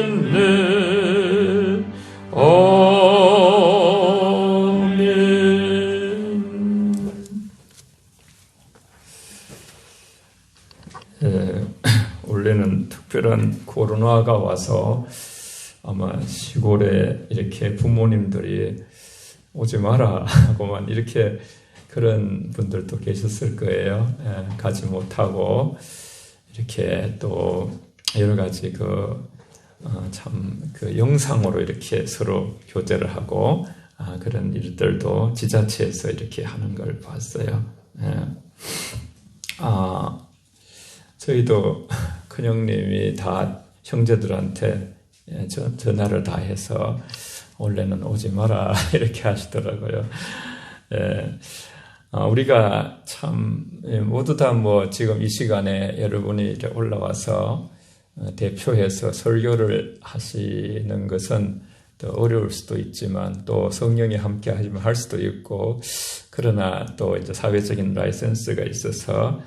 있는 아멘. 원래는 특별한 코로나가 와서 아마 시골에 이렇게 부모님들이 오지 마라 하고만 이렇게 그런 분들도 계셨을 거예요. 가지 못하고 이렇게 또 여러 가지 영상으로 이렇게 서로 교제를 하고 그런 일들도 지자체에서 이렇게 하는 걸 봤어요. 저희도 큰형님이 다 형제들한테 전화를 다 해서 원래는 오지 마라 이렇게 하시더라고요. 우리가 참 모두 다 지금 이 시간에 여러분이 이렇게 올라와서 대표해서 설교를 하시는 것은 또 어려울 수도 있지만 또 성령이 함께 하시면 할 수도 있고, 그러나 또 이제 사회적인 라이센스가 있어서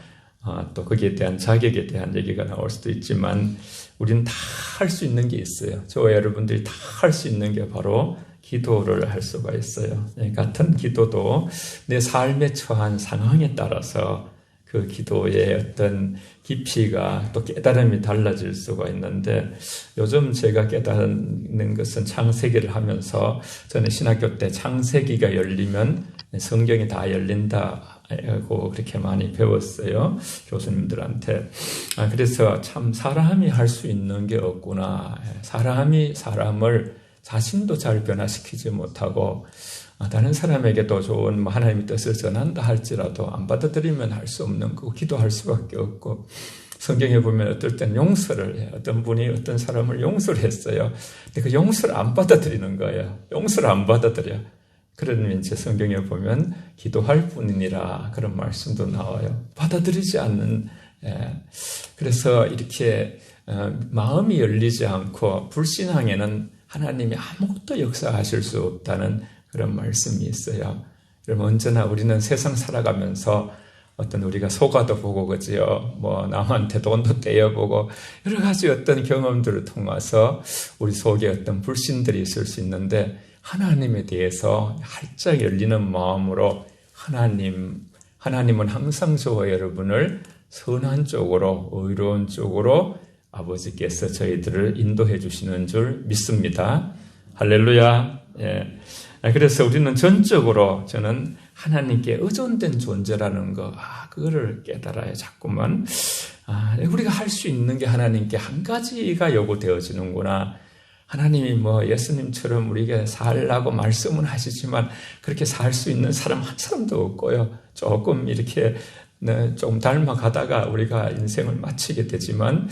또 거기에 대한 자격에 대한 얘기가 나올 수도 있지만 우리는 다 할 수 있는 게 있어요. 저와 여러분들이 다 할 수 있는 게 바로 기도를 할 수가 있어요. 같은 기도도 내 삶에 처한 상황에 따라서 그 기도의 어떤 깊이가 또 깨달음이 달라질 수가 있는데, 요즘 제가 깨닫는 것은 창세기를 하면서 저는 신학교 때 창세기가 열리면 성경이 다 열린다고 그렇게 많이 배웠어요. 교수님들한테. 그래서 참 사람이 할 수 있는 게 없구나. 사람이 사람을 자신도 잘 변화시키지 못하고 다른 사람에게도 좋은 하나님의 뜻을 전한다 할지라도 안 받아들이면 할 수 없는 거고 기도할 수밖에 없고, 성경에 보면 어떨 땐 용서를 해요. 어떤 분이 어떤 사람을 용서를 했어요. 근데 그 용서를 안 받아들이는 거예요. 용서를 안 받아들여. 그러면 이제 성경에 보면 기도할 뿐이니라 그런 말씀도 나와요. 받아들이지 않는. 그래서 이렇게 마음이 열리지 않고 불신앙에는 하나님이 아무것도 역사하실 수 없다는 그런 말씀이 있어요. 여러분, 언제나 우리는 세상 살아가면서 어떤 우리가 속아도 보고 그지요. 남한테 돈도 떼어보고 여러 가지 어떤 경험들을 통해서 우리 속에 어떤 불신들이 있을 수 있는데, 하나님에 대해서 활짝 열리는 마음으로 하나님은 항상 저와 여러분을 선한 쪽으로, 의로운 쪽으로 아버지께서 저희들을 인도해 주시는 줄 믿습니다. 할렐루야. 그래서 우리는 전적으로 저는 하나님께 의존된 존재라는 거, 그거를 깨달아야 자꾸만, 우리가 할 수 있는 게 하나님께 한 가지가 요구되어지는구나. 하나님이 예수님처럼 우리에게 살라고 말씀은 하시지만 그렇게 살 수 있는 사람 한 사람도 없고요. 조금 이렇게 좀 닮아가다가 우리가 인생을 마치게 되지만,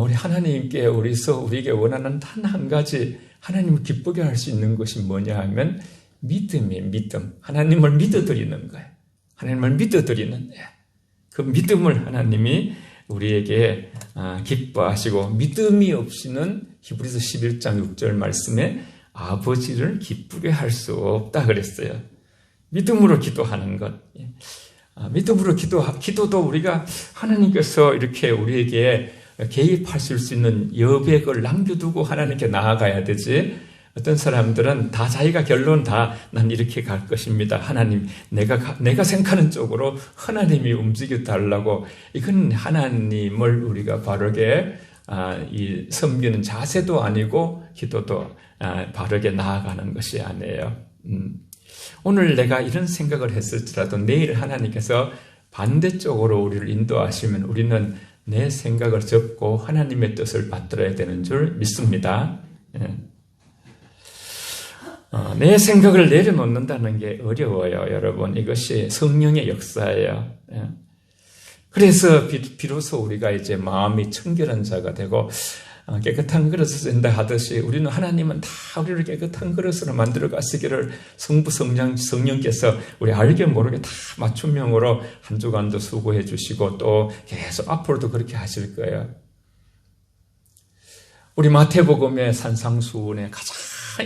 우리 하나님께 우리에게 원하는 단 한 가지, 하나님을 기쁘게 할 수 있는 것이 뭐냐 하면 믿음이에요. 믿음. 하나님을 믿어드리는 거예요. 하나님을 믿어드리는, 그 믿음을 하나님이 우리에게 기뻐하시고, 믿음이 없이는 히브리서 11장 6절 말씀에 아버지를 기쁘게 할 수 없다 그랬어요. 믿음으로 기도하는 것. 믿음으로 기도도 우리가 하나님께서 이렇게 우리에게 개입하실 수 있는 여백을 남겨두고 하나님께 나아가야 되지. 어떤 사람들은 다 자기가 결론 난 이렇게 갈 것입니다. 하나님, 내가 생각하는 쪽으로 하나님이 움직여 달라고. 이건 하나님을 우리가 바르게 섬기는 자세도 아니고 기도도 바르게 나아가는 것이 아니에요. 오늘 내가 이런 생각을 했을지라도 내일 하나님께서 반대쪽으로 우리를 인도하시면 우리는 내 생각을 접고 하나님의 뜻을 받들어야 되는 줄 믿습니다. 내 생각을 내려놓는다는 게 어려워요, 여러분. 이것이 성령의 역사예요. 그래서 비로소 우리가 이제 마음이 청결한 자가 되고 깨끗한 그릇을 쓴다 하듯이, 우리는 하나님은 다 우리를 깨끗한 그릇으로 만들어 가시기를 성부 성령께서 우리 알게 모르게 다 맞춤형으로 한 주간도 수고해 주시고 또 계속 앞으로도 그렇게 하실 거예요. 우리 마태복음의 산상수훈의 가장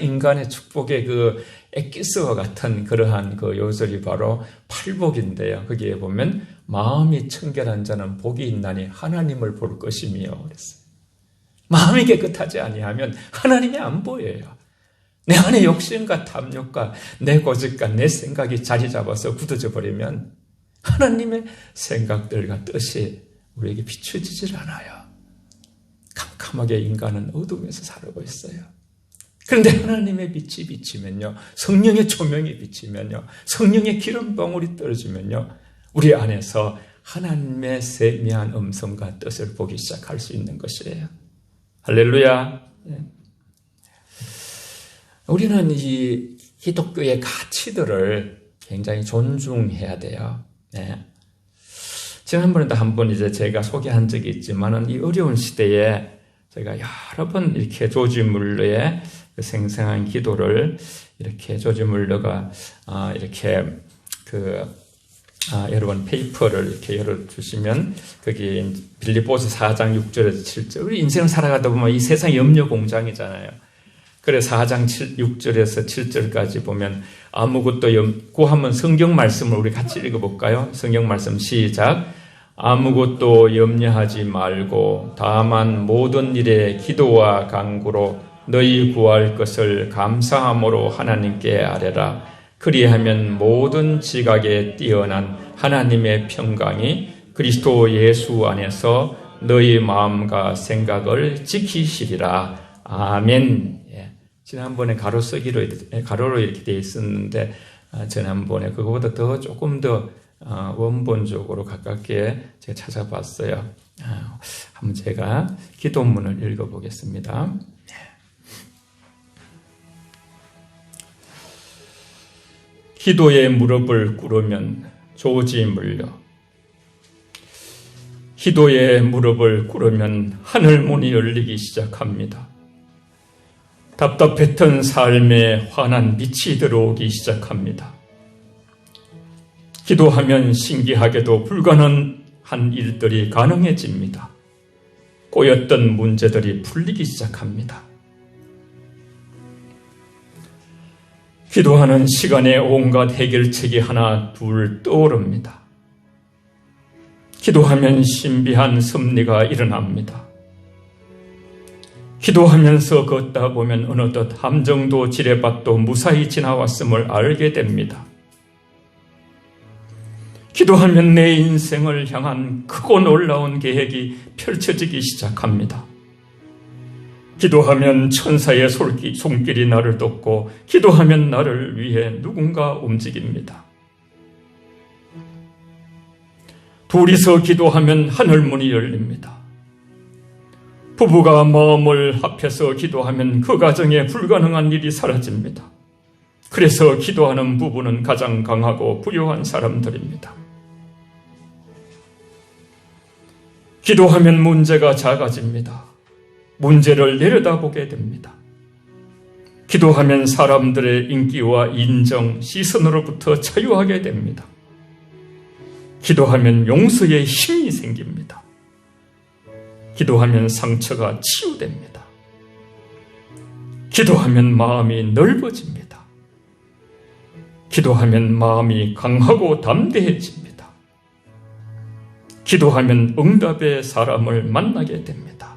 인간의 축복의 그 엑기스와 같은 그러한 그 요절이 바로 팔복인데요. 거기에 보면 마음이 청결한 자는 복이 있나니 하나님을 볼 것이며 그랬어요. 마음이 깨끗하지 아니하면 하나님이 안 보여요. 내 안에 욕심과 탐욕과 내 고집과 내 생각이 자리 잡아서 굳어져 버리면 하나님의 생각들과 뜻이 우리에게 비춰지질 않아요. 캄캄하게 인간은 어둠에서 살고 있어요. 그런데 하나님의 빛이 비치면요, 성령의 조명이 비치면요, 성령의 기름방울이 떨어지면요, 우리 안에서 하나님의 세미한 음성과 뜻을 보기 시작할 수 있는 것이에요. 할렐루야. 우리는 이 기독교의 가치들을 굉장히 존중해야 돼요. 네. 지난번에도 한번 이제 제가 소개한 적이 있지만은 이 어려운 시대에 제가 여러 번 이렇게 조지 물러의 그 생생한 기도를 이렇게 조지 물러가 이렇게 여러분 페이퍼를 이렇게 열어주시면 거기 빌립보서 4장 6절에서 7절 우리 인생을 살아가다 보면 이 세상이 염려 공장이잖아요. 그래 4장 6절에서 7절까지 보면 아무것도 구하면 성경 말씀을 우리 같이 읽어볼까요? 성경 말씀 시작. 아무것도 염려하지 말고 다만 모든 일에 기도와 간구로 너희 구할 것을 감사함으로 하나님께 아뢰라. 그리하면 모든 지각에 뛰어난 하나님의 평강이 그리스도 예수 안에서 너희 마음과 생각을 지키시리라. 아멘. 지난번에 가로로 이렇게 되어 있었는데 지난번에 그거보다 조금 더 원본적으로 가깝게 제가 찾아봤어요. 한번 제가 기도문을 읽어보겠습니다. 기도의 무릎을 꿇으면 조지 물려. 기도의 무릎을 꿇으면 하늘 문이 열리기 시작합니다. 답답했던 삶에 환한 빛이 들어오기 시작합니다. 기도하면 신기하게도 불가능한 일들이 가능해집니다. 꼬였던 문제들이 풀리기 시작합니다. 기도하는 시간에 온갖 해결책이 하나 둘 떠오릅니다. 기도하면 신비한 섭리가 일어납니다. 기도하면서 걷다 보면 어느덧 함정도 지뢰밭도 무사히 지나왔음을 알게 됩니다. 기도하면 내 인생을 향한 크고 놀라운 계획이 펼쳐지기 시작합니다. 기도하면 천사의 손길이 나를 돕고 기도하면 나를 위해 누군가 움직입니다. 둘이서 기도하면 하늘문이 열립니다. 부부가 마음을 합해서 기도하면 그 가정에 불가능한 일이 사라집니다. 그래서 기도하는 부부는 가장 강하고 부유한 사람들입니다. 기도하면 문제가 작아집니다. 문제를 내려다보게 됩니다. 기도하면 사람들의 인기와 인정, 시선으로부터 자유하게 됩니다. 기도하면 용서의 힘이 생깁니다. 기도하면 상처가 치유됩니다. 기도하면 마음이 넓어집니다. 기도하면 마음이 강하고 담대해집니다. 기도하면 응답의 사람을 만나게 됩니다.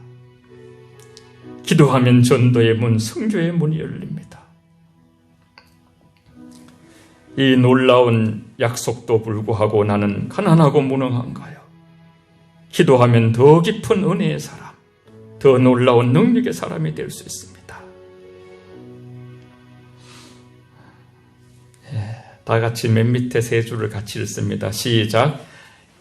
기도하면 전도의 문, 성교의 문이 열립니다. 이 놀라운 약속도 불구하고 나는 가난하고 무능한가요? 기도하면 더 깊은 은혜의 사람, 더 놀라운 능력의 사람이 될 수 있습니다. 다 같이 맨 밑에 세 줄을 같이 읽습니다. 시작.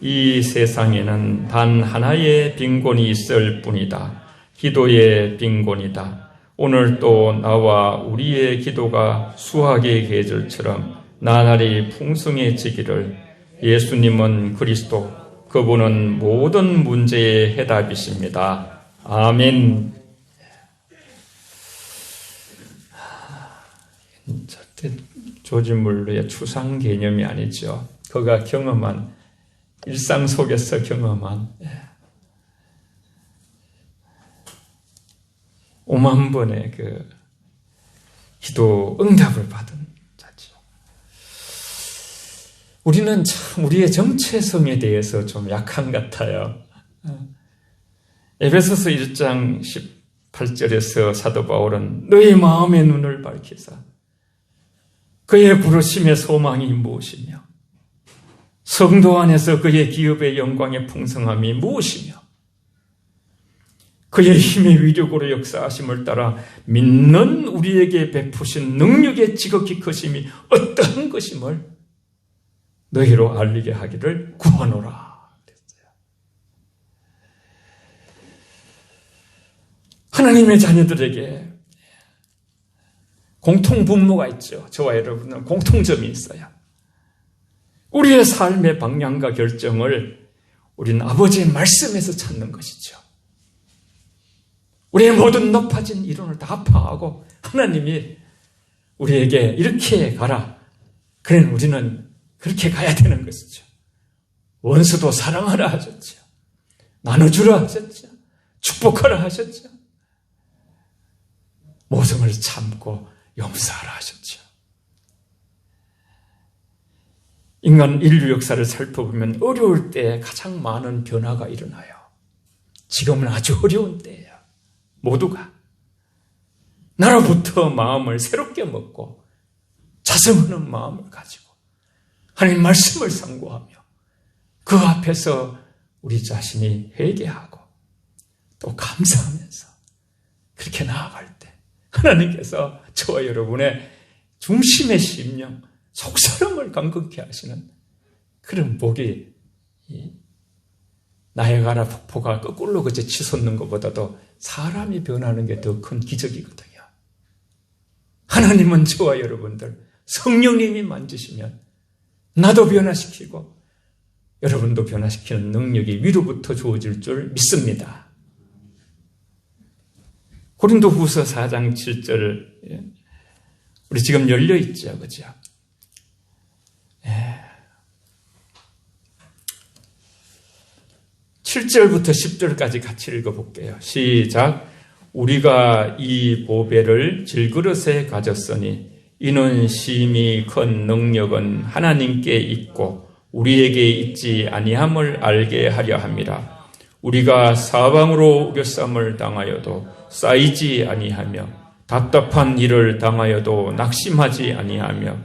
이 세상에는 단 하나의 빈곤이 있을 뿐이다. 기도의 빈곤이다. 오늘 또 나와 우리의 기도가 수학의 계절처럼 나날이 풍성해지기를. 예수님은 그리스도, 그분은 모든 문제의 해답이십니다. 아멘. 절대 조지 물러의 추상 개념이 아니죠. 그가 경험한, 일상 속에서 경험한 5만 번의 그 기도 응답을 받은 자죠. 우리는 참 우리의 정체성에 대해서 좀 약한 것 같아요. 에베소서 1장 8절에서 사도 바울은 너희 마음의 눈을 밝히사 그의 부르심의 소망이 무엇이며 성도 안에서 그의 기업의 영광의 풍성함이 무엇이며 그의 힘의 위력으로 역사하심을 따라 믿는 우리에게 베푸신 능력의 지극히 크심이 어떠한 것임을 너희로 알리게 하기를 구하노라 그랬어요. 하나님의 자녀들에게 공통분모가 있죠. 저와 여러분은 공통점이 있어요. 우리의 삶의 방향과 결정을 우리는 아버지의 말씀에서 찾는 것이죠. 우리의 모든 높아진 이론을 다 파하고 하나님이 우리에게 이렇게 가라. 그래 우리는 그렇게 가야 되는 것이죠. 원수도 사랑하라 하셨죠. 나눠주라 하셨죠. 축복하라 하셨죠. 모성을 참고 용서하라 하셨죠. 인간 인류 역사를 살펴보면 어려울 때 가장 많은 변화가 일어나요. 지금은 아주 어려운 때예요. 모두가 나로부터 마음을 새롭게 먹고 자성하는 마음을 가지고 하나님 말씀을 상고하며 그 앞에서 우리 자신이 회개하고 또 감사하면서 그렇게 나아갈 때 하나님께서 저와 여러분의 중심의 심령, 속사람을 감격케 하시는 그런 복이 나야가라 폭포가 거꾸로 그저 치솟는 것보다도 사람이 변하는 게 더 큰 기적이거든요. 하나님은 저와 여러분들 성령님이 만지시면 나도 변화시키고 여러분도 변화시키는 능력이 위로부터 주어질 줄 믿습니다. 고린도후서 4장 7절 우리 지금 열려 있죠, 그죠? 7절부터 10절까지 같이 읽어볼게요. 시작. 우리가 이 보배를 질그릇에 가졌으니 이는 심히 큰 능력은 하나님께 있고 우리에게 있지 아니함을 알게 하려 함이라. 우리가 사방으로 우겨쌈을 당하여도 쌓이지 아니하며 답답한 일을 당하여도 낙심하지 아니하며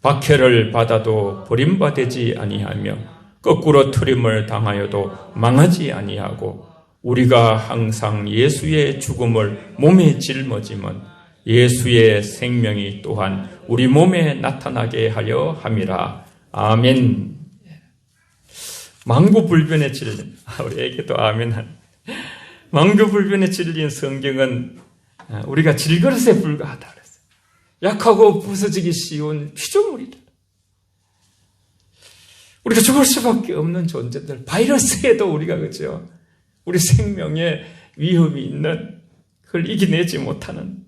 박해를 받아도 버림받지 아니하며 거꾸로 트림을 당하여도 망하지 아니하고 우리가 항상 예수의 죽음을 몸에 짊어지면 예수의 생명이 또한 우리 몸에 나타나게 하려 함이라. 아멘. 망구불변의 진리. 우리 애기도 아멘 한. 망구불변의 진리인 성경은 우리가 질그릇에 불과하다 그랬어요. 약하고 부서지기 쉬운 피조물이다. 우리가 죽을 수밖에 없는 존재들, 바이러스에도 우리가 그죠? 우리 생명에 위험이 있는 그걸 이겨내지 못하는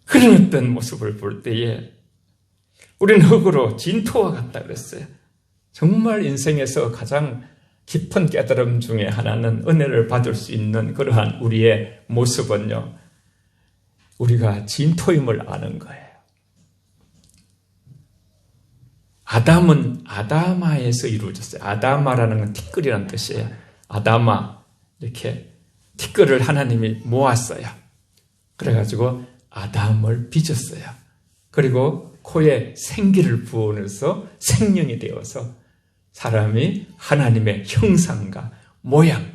그런 어떤 모습을 볼 때에 우리는 흙으로 진토와 같다 그랬어요. 정말 인생에서 가장 깊은 깨달음 중에 하나는 은혜를 받을 수 있는 그러한 우리의 모습은요, 우리가 진토임을 아는 거예요. 아담은 아다마에서 이루어졌어요. 아다마라는 건 티끌이라는 뜻이에요. 아다마, 이렇게 티끌을 하나님이 모았어요. 그래가지고 아담을 빚었어요. 그리고 코에 생기를 부어넣어서 생명이 되어서 사람이 하나님의 형상과 모양,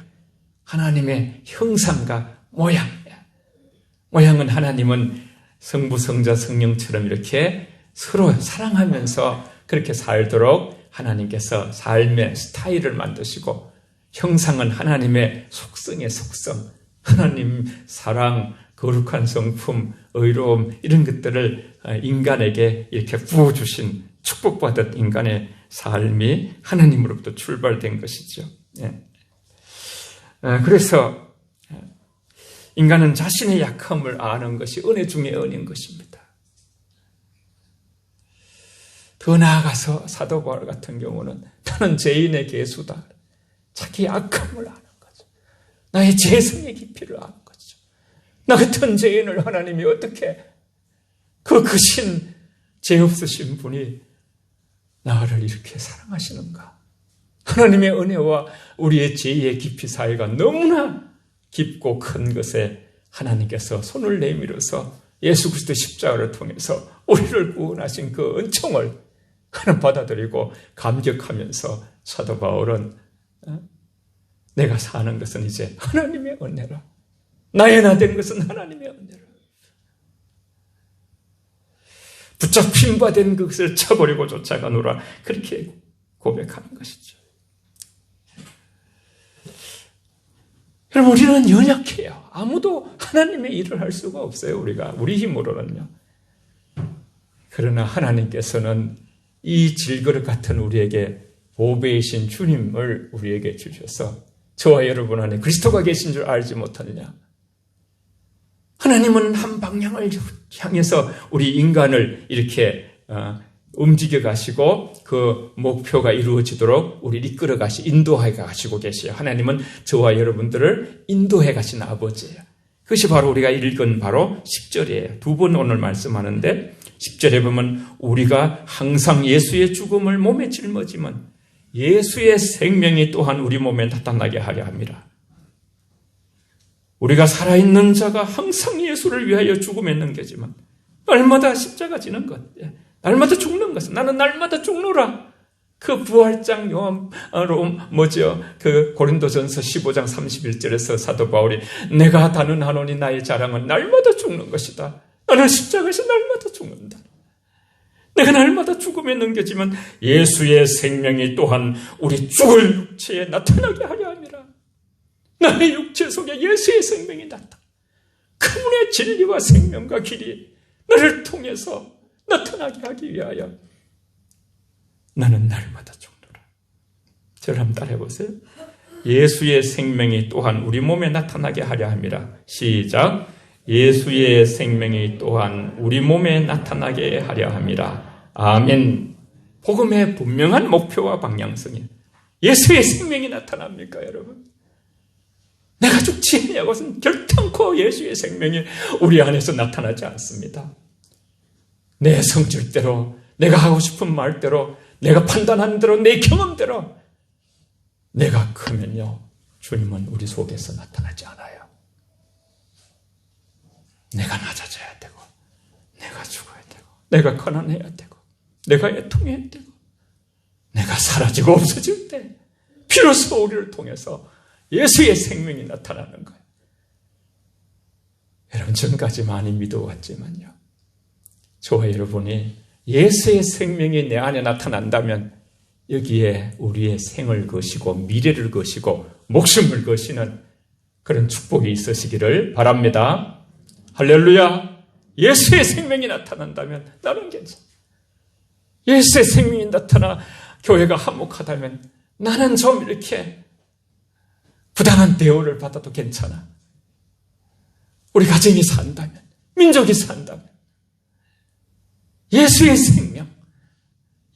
하나님의 형상과 모양은 하나님은 성부, 성자, 성령처럼 이렇게 서로 사랑하면서 그렇게 살도록 하나님께서 삶의 스타일을 만드시고 형상은 하나님의 속성의 속성, 하나님 사랑, 거룩한 성품, 의로움 이런 것들을 인간에게 이렇게 부어주신 축복받은 인간의 삶이 하나님으로부터 출발된 것이죠. 그래서 인간은 자신의 약함을 아는 것이 은혜 중에 은혜인 것입니다. 더 나아가서 사도 바울 같은 경우는 나는 죄인의 개수다. 자기 약함을 아는 거죠. 나의 죄성의 깊이를 아는 거죠. 나 같은 죄인을 하나님이 어떻게 그 크신 죄 없으신 분이 나를 이렇게 사랑하시는가. 하나님의 은혜와 우리의 죄의 깊이 사이가 너무나 깊고 큰 것에 하나님께서 손을 내밀어서 예수 그리스도 십자가를 통해서 우리를 구원하신 그 은총을 그는 받아들이고 감격하면서 사도 바울은 내가 사는 것은 이제 하나님의 은혜라. 나의 나 된 것은 하나님의 은혜라. 붙잡힌 바 된 그것을 쳐버리고 쫓아가노라. 그렇게 고백하는 것이죠. 여러분, 우리는 연약해요. 아무도 하나님의 일을 할 수가 없어요. 우리 힘으로는요. 그러나 하나님께서는 이 질그릇 같은 우리에게 보배이신 주님을 우리에게 주셔서 저와 여러분 안에 그리스도가 계신 줄 알지 못하느냐. 하나님은 한 방향을 향해서 우리 인간을 이렇게 움직여 가시고 그 목표가 이루어지도록 우리를 이끌어 인도해 가시고 계세요. 하나님은 저와 여러분들을 인도해 가신 아버지예요. 그것이 바로 우리가 읽은 바로 10절이에요. 두 번 오늘 말씀하는데 10절에 보면 우리가 항상 예수의 죽음을 몸에 짊어지면 예수의 생명이 또한 우리 몸에 나타나게 하려 합니다. 우리가 살아있는 자가 항상 예수를 위하여 죽음에 넘겨지만 날마다 십자가 지는 것, 날마다 죽는 것은 나는 날마다 죽노라. 그 부활장 그 고린도전서 15장 31절에서 사도 바울이 내가 단언하노니 나의 자랑은 날마다 죽는 것이다. 나는 십자가에서 날마다 죽는다. 내가 날마다 죽음에 넘겨지면 예수의 생명이 또한 우리 죽을 육체에 나타나게 하려 함이라. 나의 육체 속에 예수의 생명이 나타나. 그분의 진리와 생명과 길이 나를 통해서 나타나게 하기 위하여 나는 날마다 죽노라. 저를 한번 따라해 보세요. 예수의 생명이 또한 우리 몸에 나타나게 하려 함이라. 시작. 예수의 생명이 또한 우리 몸에 나타나게 하려 함이라. 아멘. 복음의 분명한 목표와 방향성이에요. 예수의 생명이 나타납니까, 여러분? 내가 죽지 않냐고 것은 결단코 예수의 생명이 우리 안에서 나타나지 않습니다. 내 성질대로, 내가 하고 싶은 말대로, 내가 판단하는 대로, 내 경험대로 내가 크면요, 주님은 우리 속에서 나타나지 않아요. 내가 낮아져야 되고, 내가 죽어야 되고, 내가 가난해야 되고, 내가 애통해야 되고, 내가 사라지고 없어질 때 비로소 우리를 통해서 예수의 생명이 나타나는 거예요. 여러분, 전까지 많이 믿어왔지만요, 저와 여러분이 예수의 생명이 내 안에 나타난다면 여기에 우리의 생을 거시고 미래를 거시고 목숨을 거시는 그런 축복이 있으시기를 바랍니다. 할렐루야. 예수의 생명이 나타난다면 나는 괜찮아. 예수의 생명이 나타나 교회가 화목하다면 나는 좀 이렇게 부당한 대우를 받아도 괜찮아. 우리 가정이 산다면, 민족이 산다면 예수의 생명,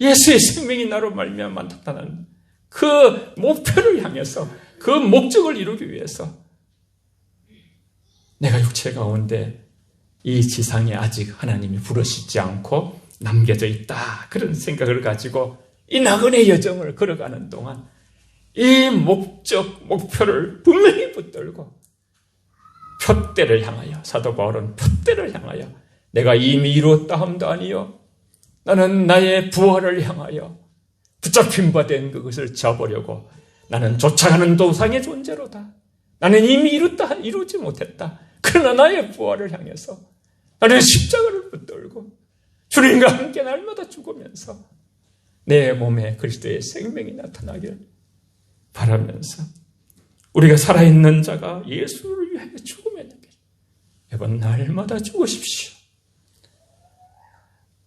예수의 생명이 나로 말미암아 나타나는 그 목표를 향해서, 그 목적을 이루기 위해서 내가 육체 가운데 이 지상에 아직 하나님이 부르시지 않고 남겨져 있다, 그런 생각을 가지고 이 나그네 여정을 걸어가는 동안 이 목표를 분명히 붙들고 표대를 향하여, 사도 바울은 표대를 향하여 내가 이미 이루었다 함도 아니요, 나는 나의 부활을 향하여 붙잡힌 바 된 그것을 잡으려고 나는 쫓아가는 도상의 존재로다. 나는 이미 이루지 못했다. 그러나 나의 부활을 향해서 나는 십자가를 붙들고 주님과 함께 날마다 죽으면서 내 몸에 그리스도의 생명이 나타나길 바라면서 우리가 살아있는 자가 예수를 위하여 죽음에 넘겨, 여러분, 날마다 죽으십시오.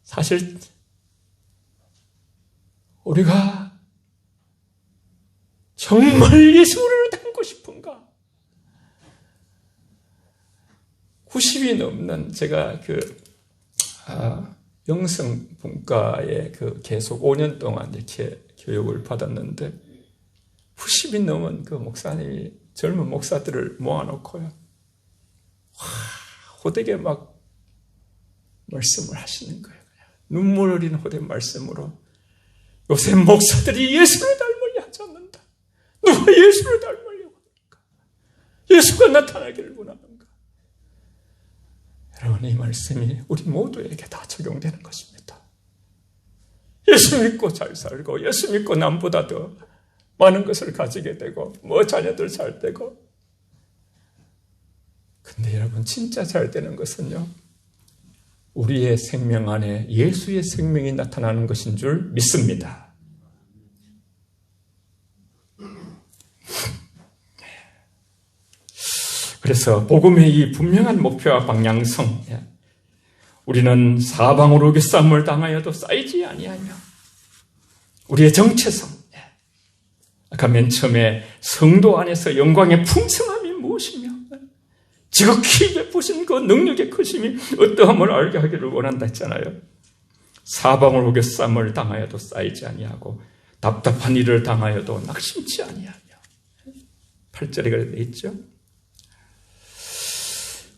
사실 우리가 정말 예수를 닮고 싶은가? 90이 넘는 제가 영성분과에 계속 5년 동안 이렇게 교육을 받았는데 90이 넘은 그 목사님이 젊은 목사들을 모아놓고요, 호되게 막 말씀을 하시는 거예요. 눈물 흘리는 호된 말씀으로 요새 목사들이 예수를 닮으려 하지 않는다. 누가 예수를 닮으려고 합니까? 예수가 나타나기를 원하는가? 여러분, 이 말씀이 우리 모두에게 다 적용되는 것입니다. 예수 믿고 잘 살고 예수 믿고 남보다 더 많은 것을 가지게 되고 자녀들 잘 되고. 근데 여러분, 진짜 잘 되는 것은요, 우리의 생명 안에 예수의 생명이 나타나는 것인 줄 믿습니다. 그래서 복음의 이 분명한 목표와 방향성, 우리는 사방으로 싸움을 당하여도 쌓이지 아니하며, 우리의 정체성, 아까 맨 처음에 성도 안에서 영광의 풍성함이 무엇이며 지극히 베푸신 그 능력의 크심이 어떠함을 알게 하기를 원한다 했잖아요. 사방으로 싸움을 당하여도 쌓이지 아니하고 답답한 일을 당하여도 낙심치 아니하며. 8절에 그렇게 되어 있죠.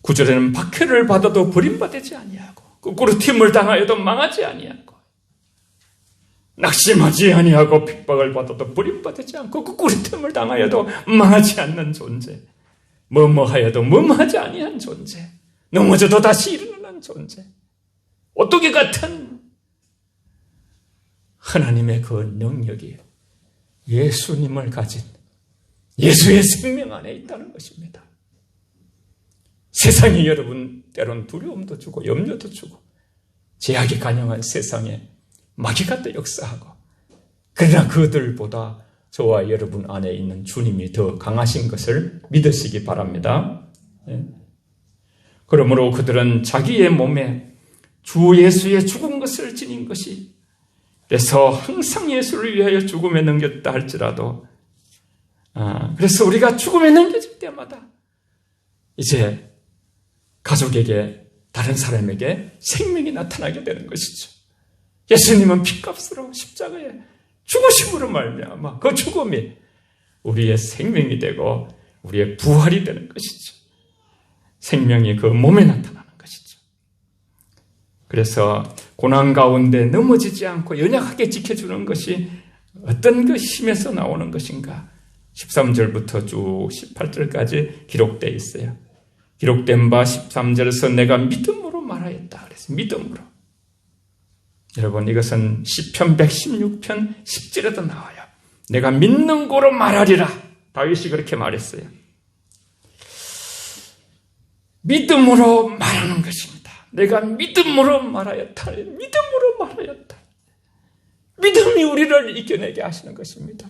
9절에는 박해를 받아도 버림받지 아니하고 거꾸로 팀을 당하여도 망하지 아니하고 낙심하지 아니하고 핍박을 받아도 버림받지 않고 거꾸로 틈을 당하여도 망하지 않는 존재, 뭐뭐하여도 뭐뭐하지 아니한 존재, 넘어져도 다시 일어나는 존재, 오뚜기 같은 하나님의 그 능력이 예수님을 가진 예수의 생명 안에 있다는 것입니다. 세상이 여러분 때론 두려움도 주고 염려도 주고 제약이 간영한 세상에 마귀가 또 역사하고, 그러나 그들보다 저와 여러분 안에 있는 주님이 더 강하신 것을 믿으시기 바랍니다. 그러므로 그들은 자기의 몸에 주 예수의 죽은 것을 지닌 것이, 그래서 항상 예수를 위하여 죽음에 넘겼다 할지라도, 그래서 우리가 죽음에 넘겨질 때마다 이제 가족에게, 다른 사람에게 생명이 나타나게 되는 것이죠. 예수님은 핏값으로 십자가에 죽으심으로 말미암아 그 죽음이 우리의 생명이 되고 우리의 부활이 되는 것이죠. 생명이 그 몸에 나타나는 것이죠. 그래서 고난 가운데 넘어지지 않고 연약하게 지켜주는 것이 어떤 그 힘에서 나오는 것인가? 13절부터 쭉 18절까지 기록되어 있어요. 기록된 바 13절에서 내가 믿음으로 말하였다. 그래서 믿음으로. 여러분, 이것은 시편 116편 10절에도 나와요. 내가 믿는 고로 말하리라. 다윗이 그렇게 말했어요. 믿음으로 말하는 것입니다. 내가 믿음으로 말하였다. 믿음으로 말하였다. 믿음이 우리를 이겨내게 하시는 것입니다.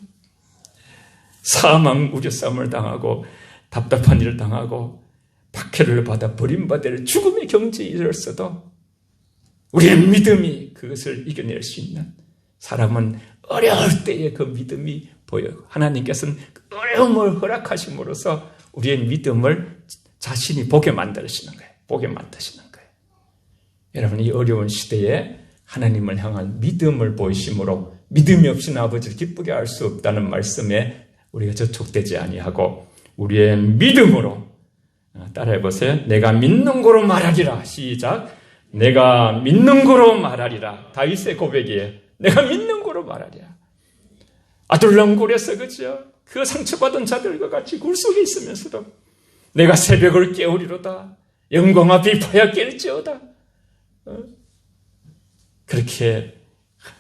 사망 우려싸움을 당하고 답답한 일을 당하고 박해를 받아 버림받을 죽음의 경지에 이르렀어도 우리의 믿음이 그것을 이겨낼 수 있는, 사람은 어려울 때의 그 믿음이 보여요. 하나님께서는 어려움을 허락하심으로써 우리의 믿음을 자신이 보게 만드시는 거예요. 보게 만드시는 거예요. 여러분, 이 어려운 시대에 하나님을 향한 믿음을 보이심으로 믿음이 없이는 아버지를 기쁘게 할 수 없다는 말씀에 우리가 저촉되지 아니하고 우리의 믿음으로, 따라해보세요. 내가 믿는 거로 말하리라. 시작. 내가 믿는 거로 말하리라. 다윗의 고백이에요. 내가 믿는 거로 말하리라. 아둘람굴에서, 그죠? 그 상처받은 자들과 같이 굴 속에 있으면서도 내가 새벽을 깨우리로다. 영광아 비파야 깰지어다. 그렇게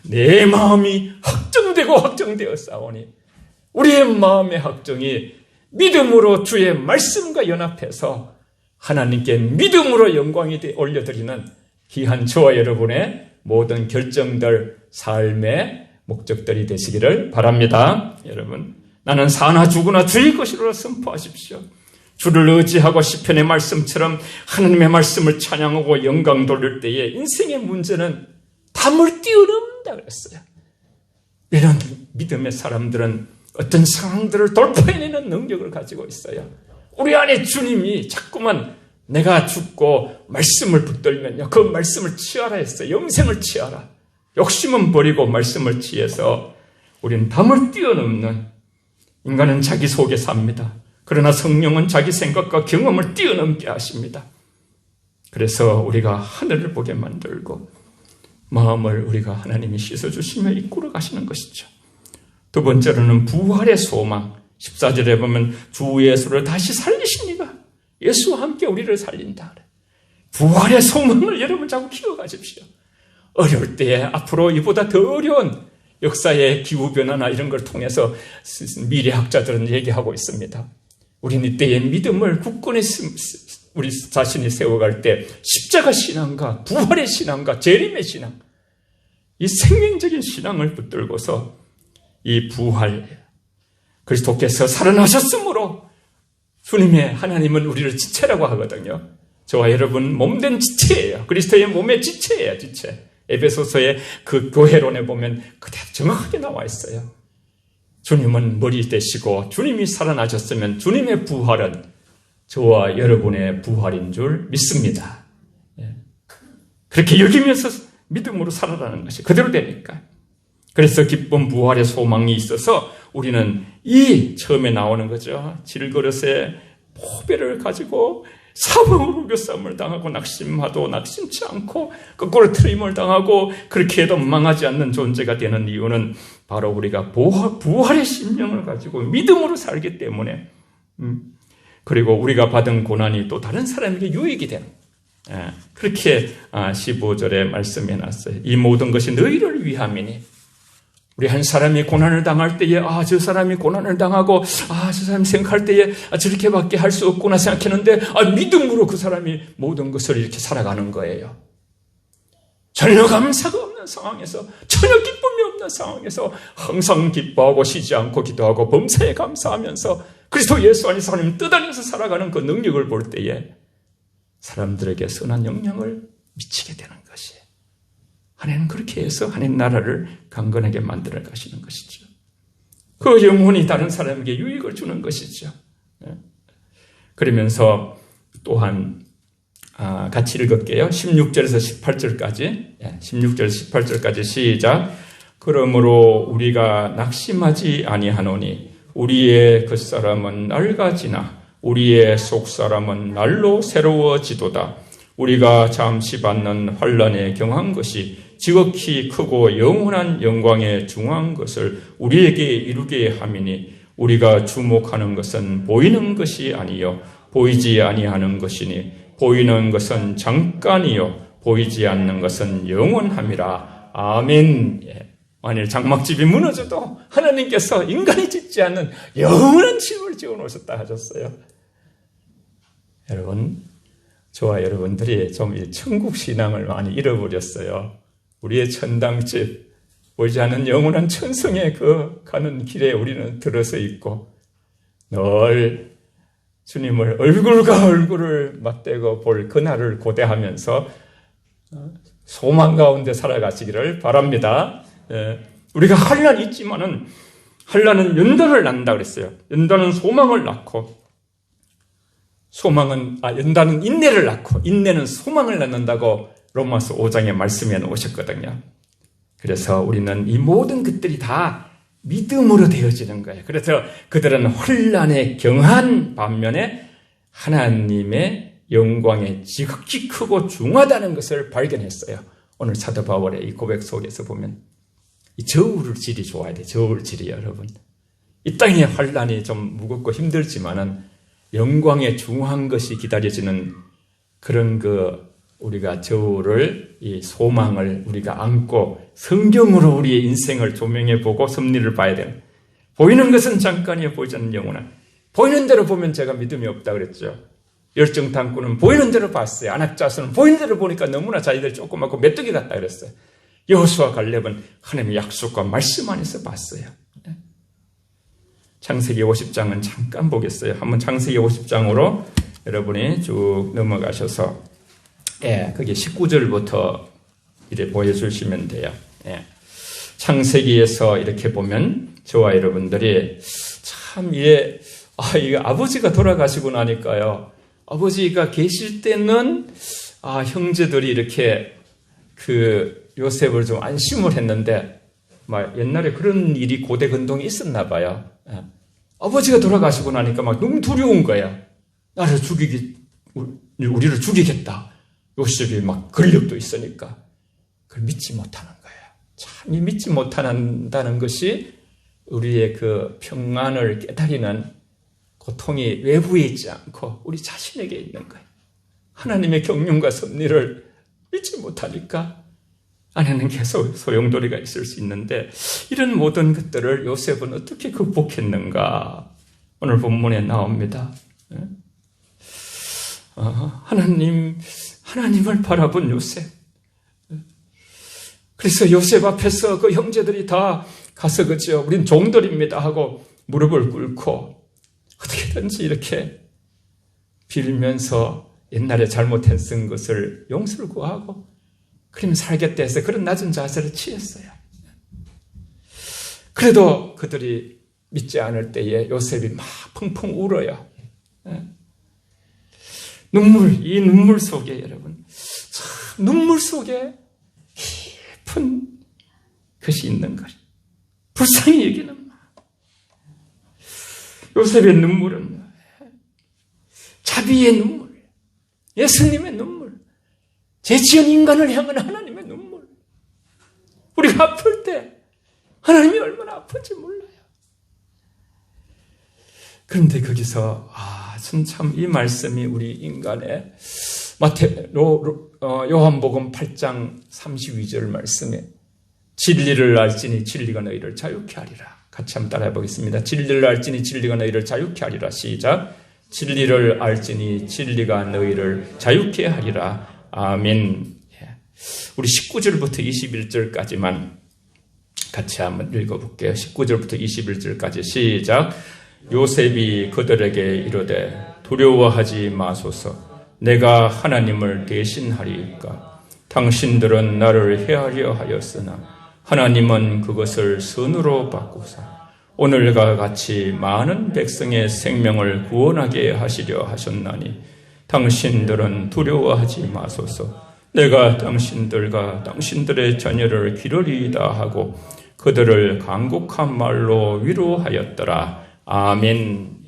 내 마음이 확정되고 확정되어 싸우니 우리의 마음의 확정이 믿음으로 주의 말씀과 연합해서 하나님께 믿음으로 영광이 올려드리는 귀한 저와 여러분의 모든 결정들, 삶의 목적들이 되시기를 바랍니다. 여러분, 나는 사나 죽으나 주의 것이라 선포하십시오. 주를 의지하고 시편의 말씀처럼 하나님의 말씀을 찬양하고 영광 돌릴 때에 인생의 문제는 담을 뛰어넘는다 그랬어요. 이런 믿음의 사람들은 어떤 상황들을 돌파해내는 능력을 가지고 있어요. 우리 안에 주님이 자꾸만 내가 죽고 말씀을 붙들면요, 그 말씀을 취하라 했어요. 영생을 취하라. 욕심은 버리고 말씀을 취해서 우리는 담을 뛰어넘는, 인간은 자기 속에 삽니다. 그러나 성령은 자기 생각과 경험을 뛰어넘게 하십니다. 그래서 우리가 하늘을 보게 만들고 마음을 우리가 하나님이 씻어주시며 이끌어 가시는 것이죠. 두 번째로는 부활의 소망, 14절에 보면 주 예수를 다시 살리십니까? 예수와 함께 우리를 살린다. 부활의 소망을 여러분 자꾸 키워가십시오. 어려울 때에 앞으로 이보다 더 어려운 역사의 기후변화나 이런 걸 통해서 미래학자들은 얘기하고 있습니다. 우리는 이때의 믿음을 굳건히 우리 자신이 세워갈 때 십자가 신앙과 부활의 신앙과 재림의 신앙, 이 생명적인 신앙을 붙들고서 이 부활, 그리스도께서 살아나셨으므로 주님의 하나님은 우리를 지체라고 하거든요. 저와 여러분 몸된 지체예요. 그리스도의 몸의 지체예요. 지체. 에베소서의 그 교회론에 보면 그대로 정확하게 나와 있어요. 주님은 머리 되시고 주님이 살아나셨으면 주님의 부활은 저와 여러분의 부활인 줄 믿습니다. 그렇게 여기면서 믿음으로 살아가는 것이 그대로 되니까. 그래서 기쁜 부활의 소망이 있어서 우리는 이 처음에 나오는 거죠. 질그릇에 포배를 가지고 사방으로 교싸움을 당하고 낙심하도 낙심치 않고 거꾸로 트림을 당하고 그렇게 해도 망하지 않는 존재가 되는 이유는 바로 우리가 부활의 심령을 가지고 믿음으로 살기 때문에, 그리고 우리가 받은 고난이 또 다른 사람에게 유익이 되는, 그렇게 15절에 말씀해놨어요. 이 모든 것이 너희를 위함이니. 우리 한 사람이 고난을 당할 때에 저 사람이 고난을 당하고 저 사람이 생각할 때에 저렇게밖에 할 수 없구나 생각했는데 믿음으로 그 사람이 모든 것을 이렇게 살아가는 거예요. 전혀 감사가 없는 상황에서, 전혀 기쁨이 없는 상황에서 항상 기뻐하고 쉬지 않고 기도하고 범사에 감사하면서 그리스도 예수 안에서 하나님 뜻 안에서 살아가는 그 능력을 볼 때에 사람들에게 선한 영향을 미치게 되는 것이에요. 하나님은 그렇게 해서 하나님 나라를 강건하게 만들어 가시는 것이죠. 그 영혼이 다른 사람에게 유익을 주는 것이죠. 그러면서 또한 같이 읽을게요. 16절에서 18절까지 16절에서 18절까지 시작. 그러므로 우리가 낙심하지 아니하노니 우리의 겉사람은 낡아지나 우리의 속사람은 날로 새로워지도다. 우리가 잠시 받는 환난에 경한 것이 지극히 크고 영원한 영광에 중한 것을 우리에게 이루게 함이니 우리가 주목하는 것은 보이는 것이 아니요 보이지 아니하는 것이니 보이는 것은 잠깐이요 보이지 않는 것은 영원함이라. 아멘. 만일 장막집이 무너져도 하나님께서 인간이 짓지 않는 영원한 집을 지어놓으셨다 하셨어요. 여러분, 저와 여러분들이 좀 이 천국 신앙을 많이 잃어버렸어요. 우리의 천당집, 보이지 않는 영원한 천성에 그 가는 길에 우리는 들어서 있고 늘 주님을 얼굴과 얼굴을 맞대고 볼 그날을 고대하면서 소망 가운데 살아가시기를 바랍니다. 우리가 환난이 있지만은 환난은 연단을 낳는다 그랬어요. 연단은 소망을 낳고 연단은 인내를 낳고 인내는 소망을 낳는다고 로마서 5장에 말씀해 놓으셨거든요. 그래서 우리는 이 모든 것들이 다 믿음으로 되어지는 거예요. 그래서 그들은 환난에 경한 반면에 하나님의 영광에 지극히 크고 중하다는 것을 발견했어요. 오늘 사도 바울의 이 고백 속에서 보면 이 저울질이 좋아야 돼요. 저울질이 여러분. 이 땅의 환난이 좀 무겁고 힘들지만은 영광에 중한 것이 기다려지는 그런 우리가 저울을, 이 소망을 우리가 안고 성경으로 우리의 인생을 조명해 보고 섭리를 봐야 돼요. 보이는 것은 잠깐이요 보이지 않는 영원한. 보이는 대로 보면 제가 믿음이 없다 그랬죠. 열정탐구는 보이는 대로 봤어요. 안악자수는 보이는 대로 보니까 너무나 자기들 조그맣고 메뚜기 같다 그랬어요. 여호수아 갈렙은 하나님의 약속과 말씀 안에서 봤어요. 창세기 50장은 잠깐 보겠어요. 한번 창세기 50장으로 여러분이 쭉 넘어가셔서 거기 19절부터 이렇게 보여주시면 돼요. 창세기에서 이렇게 보면 저와 여러분들이 참 이게 아버지가 돌아가시고 나니까요. 아버지가 계실 때는 형제들이 이렇게 요셉을 좀 안심을 했는데 옛날에 그런 일이 고대 근동이 있었나 봐요. 아버지가 돌아가시고 나니까 너무 두려운 거예요. 우리를 죽이겠다. 요셉이 권력도 있으니까 그걸 믿지 못하는 거예요. 참 이 믿지 못한다는 것이 우리의 그 평안을 깨달이는 고통이 외부에 있지 않고 우리 자신에게 있는 거예요. 하나님의 경륜과 섭리를 믿지 못하니까 안에는 계속 소용돌이가 있을 수 있는데, 이런 모든 것들을 요셉은 어떻게 극복했는가 오늘 본문에 나옵니다. 하나님을 바라본 요셉. 그래서 요셉 앞에서 그 형제들이 다 가서 그죠, 우린 종들입니다 하고 무릎을 꿇고 어떻게든지 이렇게 빌면서 옛날에 잘못했던 것을 용서를 구하고 그러면 살겠다 해서 그런 낮은 자세를 취했어요. 그래도 그들이 믿지 않을 때에 요셉이 막 펑펑 울어요. 이 눈물 속에 여러분, 참 눈물 속에 깊은 것이 있는 거예요. 불쌍히 여기는 마음. 요셉의 눈물은 자비의 눈물, 예수님의 눈물, 죄지은 인간을 향한 하나님의 눈물. 우리가 아플 때 하나님이 얼마나 아픈지 몰라요. 그런데 거기서 참 이 말씀이 우리 인간의 요한복음 8장 32절 말씀에 진리를 알지니 진리가 너희를 자유케 하리라. 같이 한번 따라해 보겠습니다. 진리를 알지니 진리가 너희를 자유케 하리라. 시작. 진리를 알지니 진리가 너희를 자유케 하리라. 아멘. 우리 19절부터 21절까지만 같이 한번 읽어볼게요. 19절부터 21절까지 시작. 요셉이 그들에게 이르되 두려워하지 마소서. 내가 하나님을 대신하리이까. 당신들은 나를 해하려 하였으나 하나님은 그것을 선으로 바꾸사 오늘과 같이 많은 백성의 생명을 구원하게 하시려 하셨나니 당신들은 두려워하지 마소서. 내가 당신들과 당신들의 자녀를 기르리이다 하고 그들을 간곡한 말로 위로하였더라. 아멘.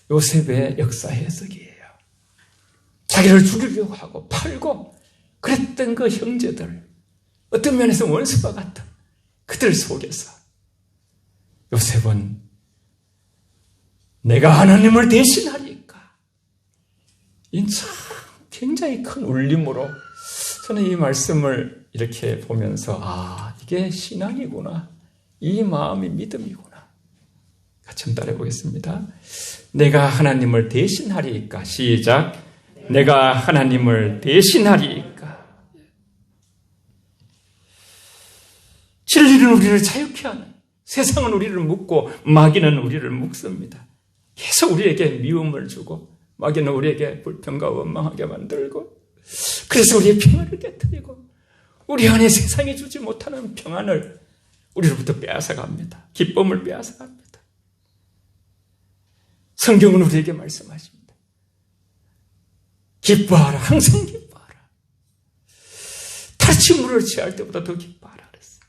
요셉의 역사 해석이에요. 자기를 죽이려고 하고 팔고 그랬던 그 형제들, 어떤 면에서 원수와 같은 그들 속에서 요셉은 내가 하나님을 대신하리까. 이 참 굉장히 큰 울림으로 저는 이 말씀을 이렇게 보면서 이게 신앙이구나. 이 마음이 믿음이구나. 같이 한번 따라해 보겠습니다. 내가 하나님을 대신하리까. 시작. 내가 하나님을 대신하리까. 진리는 우리를 자유케 하는, 세상은 우리를 묶고 마귀는 우리를 묶습니다. 계속 우리에게 미움을 주고 마귀는 우리에게 불평과 원망하게 만들고, 그래서 우리의 평안을 깨뜨리고 우리 안에 세상이 주지 못하는 평안을 우리로부터 빼앗아갑니다. 기쁨을 빼앗아갑니다. 성경은 우리에게 말씀하십니다. 기뻐하라. 항상 기뻐하라. 탈취물을 취할 때보다 더 기뻐하라 그랬어요.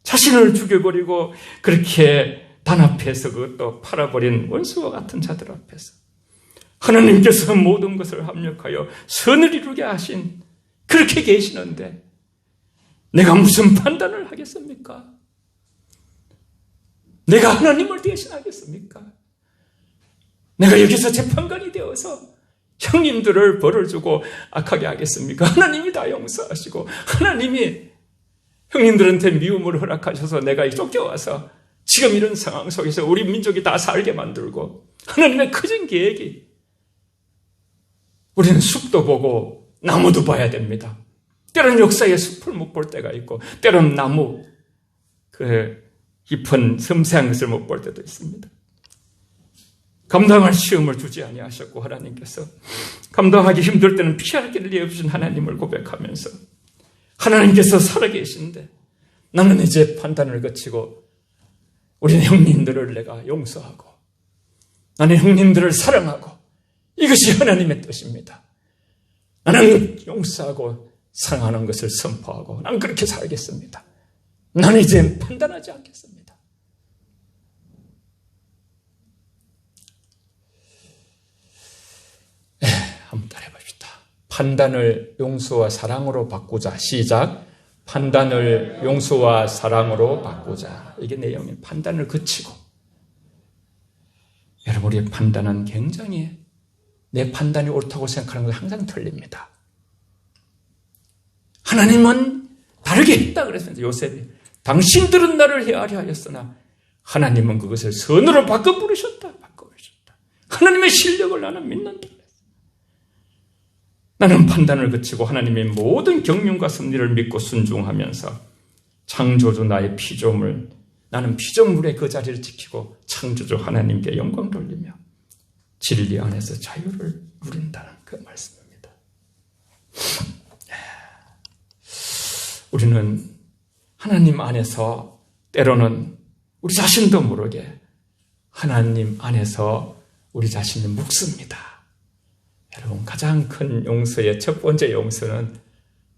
자신을 죽여버리고 그렇게 단합해서 그것도 팔아버린 원수와 같은 자들 앞에서 하나님께서 모든 것을 합력하여 선을 이루게 하신, 그렇게 계시는데 내가 무슨 판단을 하겠습니까? 내가 하나님을 대신하겠습니까? 내가 여기서 재판관이 되어서 형님들을 벌을 주고 악하게 하겠습니까? 하나님이 다 용서하시고 하나님이 형님들한테 미움을 허락하셔서 내가 쫓겨와서 지금 이런 상황 속에서 우리 민족이 다 살게 만들고, 하나님의 크신 계획이, 우리는 숲도 보고 나무도 봐야 됩니다. 때로는 역사의 숲을 못 볼 때가 있고 때로는 나무, 그 깊은 섬세한 것을 못 볼 때도 있습니다. 감당할 시험을 주지 아니하셨고 하나님께서 감당하기 힘들 때는 피할 길이 없으신 하나님을 고백하면서 하나님께서 살아계신데 나는 이제 판단을 거치고 우리 형님들을 내가 용서하고 나는 형님들을 사랑하고, 이것이 하나님의 뜻입니다. 나는 용서하고 사랑하는 것을 선포하고 나는 그렇게 살겠습니다. 나는 이제 판단하지 않겠습니다. 한번 따라해봅시다. 판단을 용서와 사랑으로 바꾸자. 시작. 판단을 용서와 사랑으로 바꾸자. 이게 내용이에요. 판단을 그치고. 여러분, 우리의 판단은 굉장히 내 판단이 옳다고 생각하는 건 항상 틀립니다. 하나님은 다르게 했다 그랬습니다. 요셉이. 당신들은 나를 헤아려 하였으나 하나님은 그것을 선으로 바꿔 부르셨다. 하나님의 실력을 나는 믿는다. 나는 판단을 그치고 하나님의 모든 경륜과 섭리를 믿고 순종하면서 창조주 나의 피조물, 나는 피조물의 그 자리를 지키고 창조주 하나님께 영광 돌리며 진리 안에서 자유를 누린다는 그 말씀입니다. 우리는 하나님 안에서 때로는 우리 자신도 모르게 하나님 안에서 우리 자신을 묵습니다. 여러분, 가장 큰 용서의 첫 번째 용서는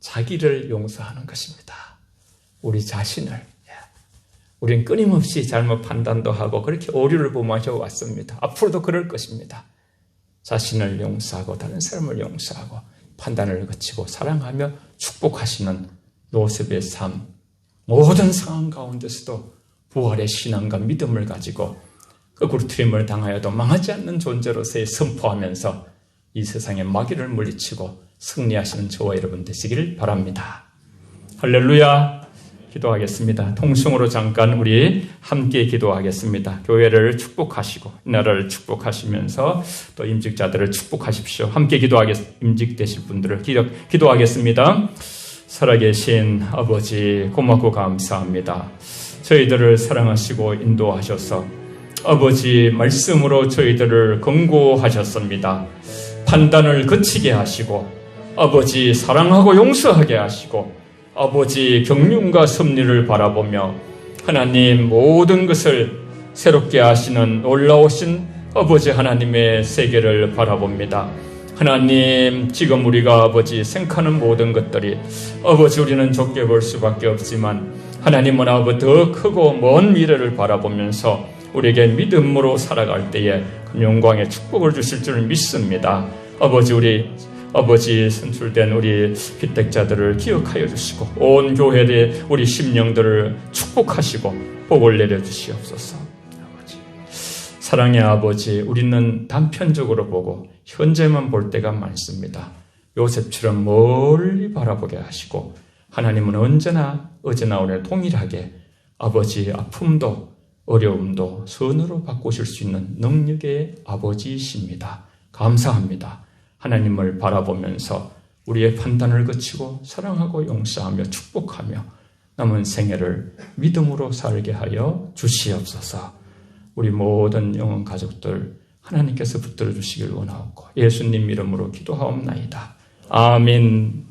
자기를 용서하는 것입니다. 우리 자신을. 우리는 끊임없이 잘못 판단도 하고 그렇게 오류를 범하여 왔습니다. 앞으로도 그럴 것입니다. 자신을 용서하고 다른 사람을 용서하고 판단을 거치고 사랑하며 축복하시는 요셉의 삶, 모든 상황 가운데서도 부활의 신앙과 믿음을 가지고 거꾸로트림을 당하여도 망하지 않는 존재로서의 선포하면서 이 세상의 마귀를 물리치고 승리하시는 저와 여러분 되시기를 바랍니다. 할렐루야. 기도하겠습니다. 통성으로 잠깐 우리 함께 기도하겠습니다. 교회를 축복하시고 나라를 축복하시면서 또 임직자들을 축복하십시오. 함께 임직되실 분들을 기도하겠습니다. 살아계신 아버지, 고맙고 감사합니다. 저희들을 사랑하시고 인도하셔서 아버지 말씀으로 저희들을 권고하셨습니다. 판단을 거치게 하시고 아버지 사랑하고 용서하게 하시고 아버지 경륜과 섭리를 바라보며 하나님 모든 것을 새롭게 하시는 놀라우신 아버지 하나님의 세계를 바라봅니다. 하나님, 지금 우리가 아버지 생각하는 모든 것들이 아버지 우리는 좁게 볼 수밖에 없지만 하나님은 아버지 더 크고 먼 미래를 바라보면서 우리에게 믿음으로 살아갈 때에 그 영광의 축복을 주실 줄 믿습니다. 아버지 선출된 우리 빚택자들을 기억하여 주시고 온 교회의 우리 심령들을 축복하시고 복을 내려주시옵소서. 아버지, 사랑의 아버지, 우리는 단편적으로 보고 현재만 볼 때가 많습니다. 요셉처럼 멀리 바라보게 하시고 하나님은 언제나 어제나 오늘 동일하게 아버지 아픔도 어려움도 선으로 바꾸실 수 있는 능력의 아버지이십니다. 감사합니다. 하나님을 바라보면서 우리의 판단을 거치고 사랑하고 용서하며 축복하며 남은 생애를 믿음으로 살게 하여 주시옵소서. 우리 모든 영혼 가족들 하나님께서 붙들어 주시길 원하옵고 예수님 이름으로 기도하옵나이다. 아멘.